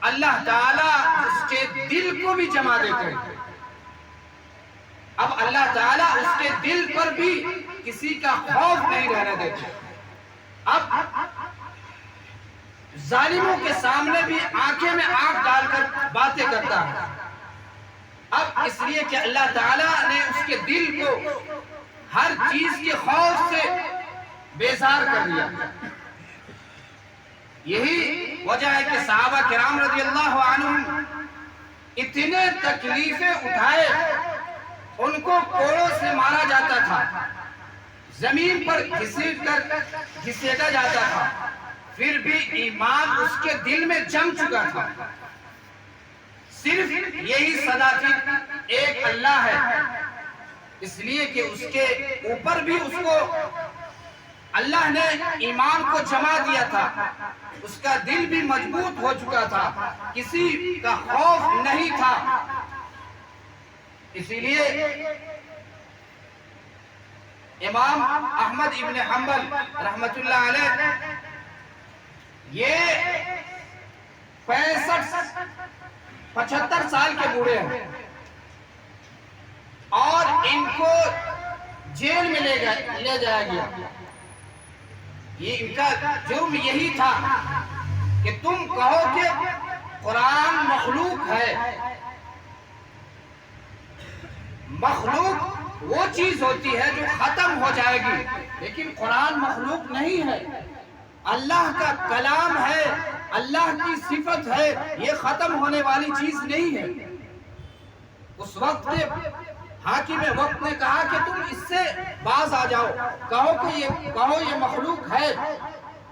اللہ تعالیٰ اس کے دل کو بھی جما دیتے ہیں۔ اب اللہ تعالیٰ اس کے دل پر بھی کسی کا خوف نہیں رہنے دیتے۔ اب ظالموں کے سامنے بھی آنکھیں میں آنکھ ڈال کر باتیں کرتا ہے۔ اب اس لیے کہ اللہ تعالیٰ نے اس کے دل کو ہر چیز کے خوف سے بیزار کر دیا۔ یہی وجہ ہے کہ صحابہ کرام رضی اللہ عنہم اتنے تکلیفیں اٹھائے، ان کو کوڑوں سے مارا جاتا تھا، زمین پر گھسیٹا جاتا تھا، پھر بھی ایمان اس کے دل میں جم چکا تھا۔ صرف یہی صدا تھی ایک اللہ ہے، اس لیے کہ اس کے اوپر بھی اس کو اللہ نے ایمان کو جما دیا تھا، اس کا دل بھی مضبوط ہو چکا تھا، کسی کا خوف نہیں تھا۔ اسی لیے امام احمد ابن حنبل رحمت اللہ علیہ یہ 75 سال کے بوڑھے ہیں، اور ان کو جیل میں لے جایا گیا۔ یہ ان کا جرم یہی تھا کہ تم کہو کہ قرآن مخلوق ہے۔ مخلوق وہ چیز ہوتی ہے جو ختم ہو جائے گی، لیکن قرآن مخلوق نہیں ہے، اللہ کا کلام ہے، اللہ کی صفت ہے، یہ ختم ہونے والی چیز نہیں ہے۔ اس وقت حاکم وقت نے کہا کہ تم اس سے باز آ جاؤ، کہو یہ مخلوق ہے۔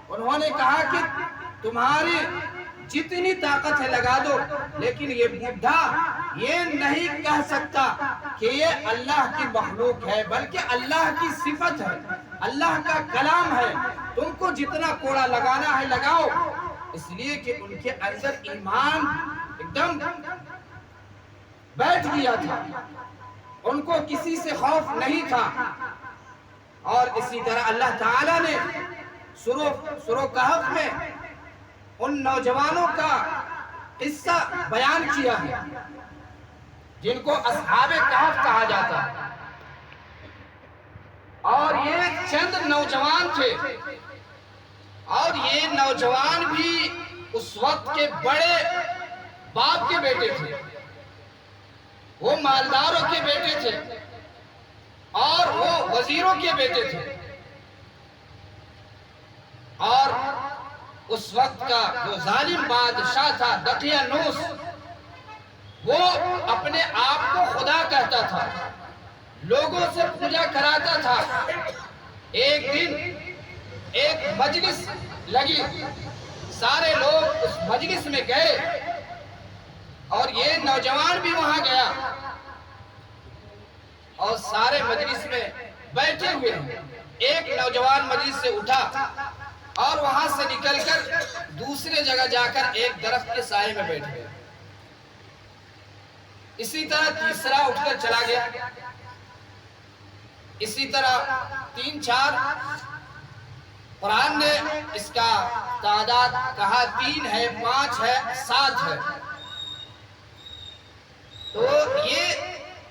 انہوں نے کہا کہ تمہاری جتنی طاقت ہے لگا دو، لیکن یہ بڈھا یہ نہیں کہہ سکتا کہ یہ اللہ کی مخلوق ہے، بلکہ اللہ کی صفت ہے، اللہ کا کلام ہے۔ تم کو جتنا کوڑا لگانا ہے لگاؤ، اس لیے کہ ان کے اندر ایمان ایک دم بیٹھ گیا تھا، ان کو کسی سے خوف نہیں تھا۔ اور اسی طرح اللہ تعالیٰ نے سورہ کہف میں ان نوجوانوں کا قصہ بیان کیا ہے جن کو اصحاب کہف کہا جاتا ہے، اور یہ چند نوجوان تھے، اور یہ نوجوان بھی اس وقت کے بڑے باپ کے بیٹے تھے، وہ مالداروں کے بیٹے تھے، اور وہ وزیروں کے بیٹے تھے، اور اس وقت کا جو ظالم بادشاہ تھا دقیانوس، وہ اپنے آپ کو خدا کہتا تھا، لوگوں سے پوجا کراتا تھا۔ ایک دن ایک مجلس لگی، سارے لوگ اس مجلس میں گئے، اور یہ نوجوان بھی وہاں گیا، اور سارے مجلس میں بیٹھے ہوئے ہیں۔ ایک نوجوان مجلس سے اٹھا اور وہاں سے نکل کر دوسرے جگہ جا کر ایک درخت کے سائے میں بیٹھ گیا۔ اسی طرح تیسرا اٹھ کر چلا گیا، اسی طرح 3-4۔ قرآن نے اس کا تعداد کہا 3 ہے، 5 ہے، 7 ہے۔ تو یہ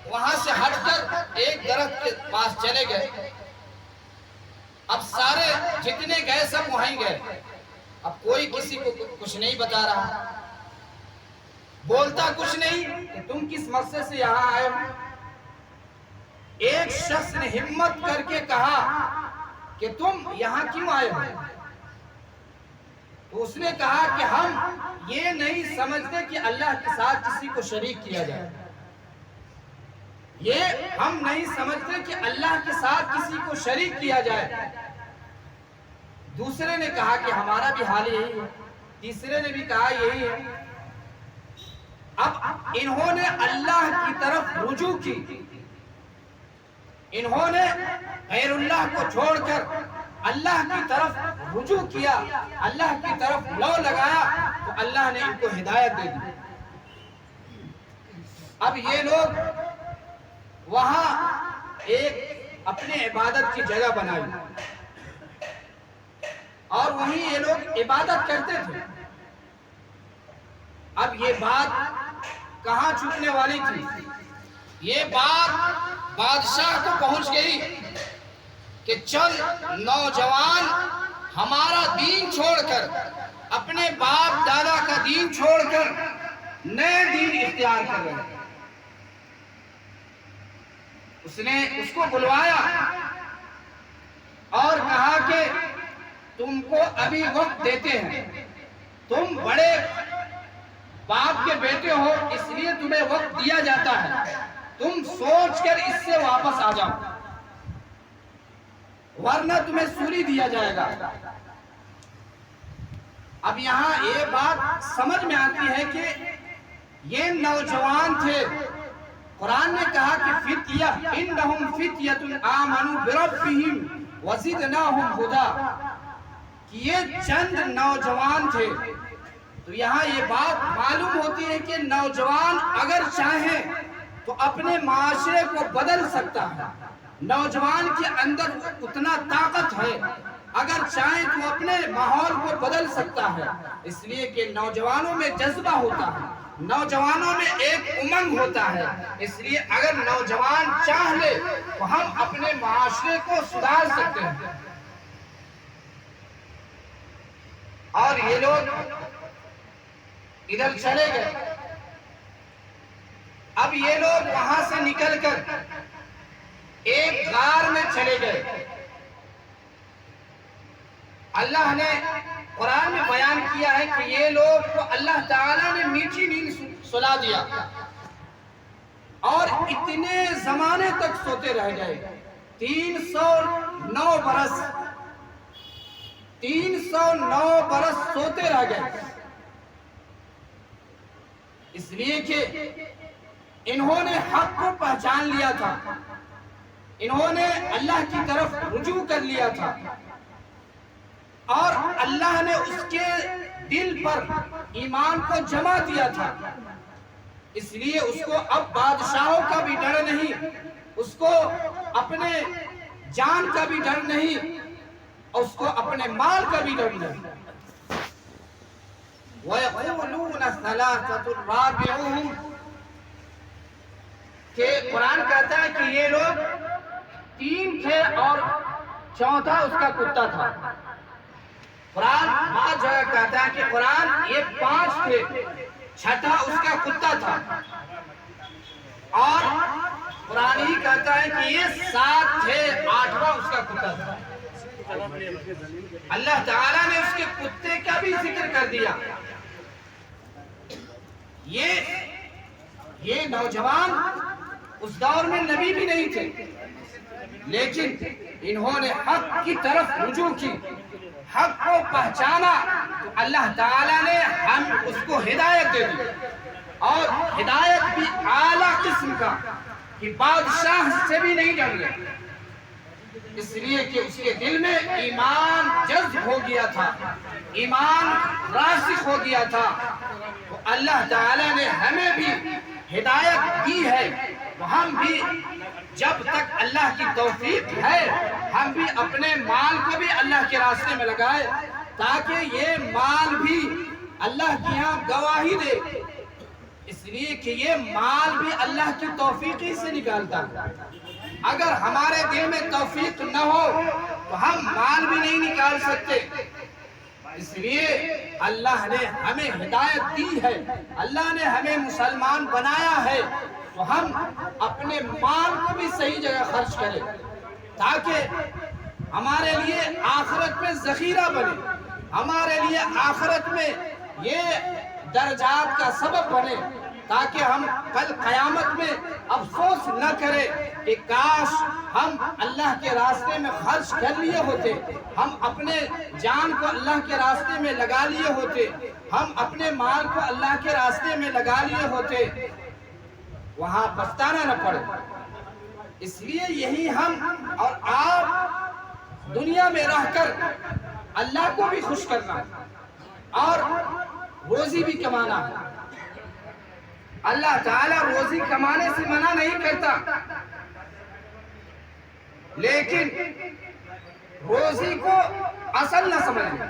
وہاں سے ہٹ کر ایک درخت کے پاس چلے گئے۔ اب سارے جتنے گئے سب وہیں گئے، اب کوئی کسی کو کچھ نہیں بتا رہا، بولتا کچھ نہیں کہ تم کس مقصد سے یہاں آئے ہو۔ ایک شخص نے ہمت کر کے کہا کہ تم یہاں کیوں آئے ہو؟ تو اس نے کہا کہ ہم یہ نہیں سمجھتے کہ اللہ کے ساتھ کسی کو شریک کیا جائے، یہ ہم نہیں سمجھتے کہ اللہ کے ساتھ کسی کو شریک کیا جائے۔ دوسرے نے کہا کہ ہمارا بھی حال یہی ہے، تیسرے نے بھی کہا یہی ہے۔ اب انہوں نے اللہ کی طرف رجوع کی، انہوں نے غیر اللہ کو چھوڑ کر اللہ کی طرف رجوع کیا، اللہ کی طرف لو لگایا، تو اللہ نے ان کو ہدایت دے دی۔ اب یہ لوگ وہاں ایک اپنے عبادت کی جگہ بنائی، اور وہیں یہ لوگ عبادت کرتے تھے۔ اب یہ بات کہاں چھپنے والی تھی؟ یہ بات بادشاہ کو پہنچ گئی کہ چل نوجوان ہمارا دین چھوڑ کر، اپنے باپ دادا کا دین چھوڑ کر نئے دین اختیار کر رہے ہیں۔ اس نے اس کو بلوایا اور کہا کہ تم کو ابھی وقت دیتے ہیں، تم بڑے باپ کے بیٹے ہو، اس لیے تمہیں وقت دیا جاتا ہے، تم سوچ کر اس سے واپس آ جاؤ ورنہ تمہیں سولی دیا جائے گا۔ اب یہاں یہ بات سمجھ میں آتی ہے کہ یہ نوجوان تھے، قرآن نے کہا کہ فتیہ انہم فتیۃ آمنوا بربہم وزدناہم ہدی، کہ یہ چند نوجوان تھے۔ تو یہاں یہ بات معلوم ہوتی ہے کہ نوجوان اگر چاہیں تو اپنے معاشرے کو بدل سکتا ہے، نوجوان کے اندر اتنا طاقت ہے، اگر چاہیں تو اپنے ماحول کو بدل سکتا ہے، اس لیے کہ نوجوانوں میں جذبہ ہوتا ہے، نوجوانوں میں ایک امنگ ہوتا ہے، اس لیے اگر نوجوان چاہ لے تو ہم اپنے معاشرے کو سدھار سکتے ہیں۔ اور یہ لوگ ادھر چلے گئے۔ اب یہ لوگ وہاں سے نکل کر ایک غار میں چلے گئے۔ اللہ نے قرآن میں بیان کیا ہے کہ یہ لوگ کو اللہ تعالیٰ نے میٹھی نیند سلا دیا اور اتنے زمانے تک سوتے رہ گئے، 309 برس 309 برس سوتے رہ گئے، اس لیے کہ انہوں نے حق کو پہچان لیا تھا، انہوں نے اللہ کی طرف رجوع کر لیا تھا، اور اللہ نے اس کے دل پر ایمان کو جمع دیا تھا، اس لیے اس کو اب بادشاہوں کا بھی ڈر نہیں، اس کو اپنے جان کا بھی ڈر نہیں، اور اس کو اپنے مال کا بھی ڈر نہیں۔ وَيَقُولُونَ ثَلَاثَةٌ رَابِعُهُمْ، کہ قرآن کہتا ہے کہ یہ لوگ 3 تھے اور چوتھا اس کا کتا تھا۔ قرآن بعض جگہ کہتا ہے کہ قرآن یہ 5 تھے، چھٹا اس کا کتا تھا، اور قرآن ہی کہتا ہے کہ یہ 7 تھے، 8واں اس کا کتا تھا۔ اللہ تعالیٰ نے اس کے کتے کا بھی ذکر کر دیا۔ یہ نوجوان اس دور میں نبی بھی نہیں تھے، لیکن انہوں نے حق کی طرف رجوع کی، حق کو پہچانا، تو اللہ تعالیٰ نے ہم اس کو ہدایت دے دی، اور ہدایت بھی اعلیٰ قسم کا، کہ بادشاہ سے بھی نہیں ڈر گئے، اس لیے کہ اس کے دل میں ایمان جذب ہو گیا تھا، ایمان راسخ ہو گیا تھا۔ تو اللہ تعالیٰ نے ہمیں بھی ہدایت دی ہے، تو ہم بھی جب تک اللہ کی توفیق ہے ہم بھی اپنے مال کو بھی اللہ کے راستے میں لگائے، تاکہ یہ مال بھی اللہ کی یہاں گواہی دے، اس لیے کہ یہ مال بھی اللہ کی توفیقی سے نکالتا ہے۔ اگر ہمارے دل میں توفیق نہ ہو تو ہم مال بھی نہیں نکال سکتے، اس لیے اللہ نے ہمیں ہدایت دی ہے، اللہ نے ہمیں مسلمان بنایا ہے، تو ہم اپنے مال کو بھی صحیح جگہ خرچ کریں، تاکہ ہمارے لیے آخرت میں ذخیرہ بنے، ہمارے لیے آخرت میں یہ درجات کا سبب بنے، تاکہ ہم کل قیامت میں افسوس نہ کریں کہ کاش ہم اللہ کے راستے میں خرچ کر لیے ہوتے، ہم اپنے جان کو اللہ کے راستے میں لگا لیے ہوتے، ہم اپنے مال کو اللہ کے راستے میں لگا لیے ہوتے، وہاں پچھتانا نہ پڑے۔ اس لیے یہی ہم اور آپ دنیا میں رہ کر اللہ کو بھی خوش کرنا اور روزی بھی کمانا ہے۔ اللہ تعالیٰ روزی کمانے سے منع نہیں کرتا، لیکن روزی کو اصل نہ سمجھنا،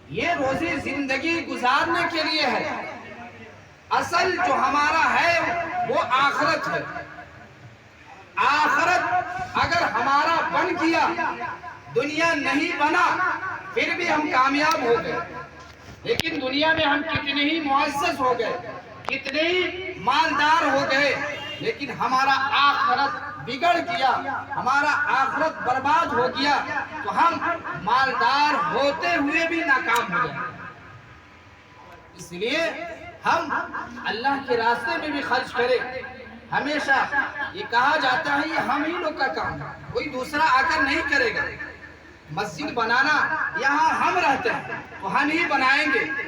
یہ روزی زندگی گزارنے کے لیے ہے، اصل جو ہمارا ہے وہ آخرت ہے۔ آخرت اگر ہمارا بن گیا، دنیا نہیں بنا، پھر بھی ہم کامیاب ہو گئے۔ لیکن دنیا میں ہم کتنے ہی معزز ہو گئے، کتنے ہی مالدار ہو گئے، لیکن ہمارا آخرت بگڑ گیا، ہمارا آخرت برباد ہو گیا، تو ہم مالدار ہوتے ہوئے بھی ناکام ہو گئے۔ اس لیے ہم اللہ کے راستے میں بھی خرچ کریں۔ ہمیشہ یہ کہا جاتا ہے یہ ہم ہی لوگ کا کام ہے، کوئی دوسرا آ کر نہیں کرے گا۔ مسجد بنانا یہاں ہم رہتے ہیں تو ہم ہی بنائیں گے،